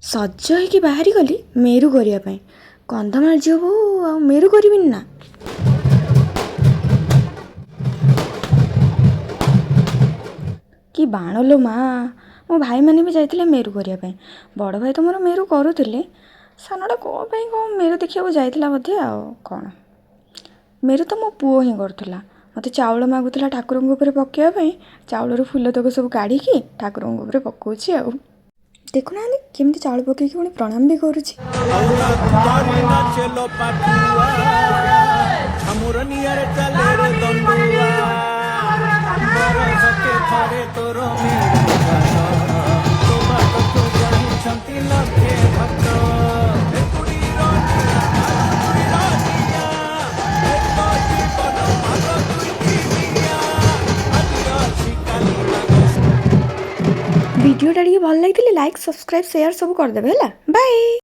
ସଜ ହେଇକି ବାହାରି ଗଲି ମେରୁ କରିବା ପାଇଁ। କନ୍ଧମାଳ ଝିଅ ବୋହୂ ଆଉ ମେରୁ କରିବିନି ନା। କି ବାଣ ଲୋ ମା, ମୋ ଭାଇମାନେ ବି ଯାଇଥିଲେ ମେରୁ କରିବା ପାଇଁ। ବଡ଼ ଭାଇ ତ ମୋର ମେରୁ କରୁଥିଲେ, ସାନଟା କ'ଣ ପାଇଁ କ'ଣ ମେରୁ ଦେଖିବାକୁ ଯାଇଥିଲା ବୋଧେ ଆଉ କ'ଣ। ମେରୁ ତ ମୋ ପୁଅ ହିଁ କରୁଥିଲା। ମୋତେ ଚାଉଳ ମାଗୁଥିଲା ଠାକୁରଙ୍କ ଉପରେ ପକାଇବା ପାଇଁ, ଚାଉଳରୁ ଫୁଲ ତକ ସବୁ କାଢ଼ିକି ଠାକୁରଙ୍କ ଉପରେ ପକାଉଛି ଆଉ। ଦେଖୁନାହାନ୍ତି କେମିତି ଚାଉଳ ପକେଇକି ପୁଣି ପ୍ରଣାମ ବି କରୁଛି। ଭିଡ଼ିଓଟା ଟିକେ ଭଲ ଲାଗିଥିଲେ ଲାଇକ୍, ସବସ୍କ୍ରାଇବ୍, ସେୟାର ସବୁ କରିଦେବେ ହେଲା। ବାଏ।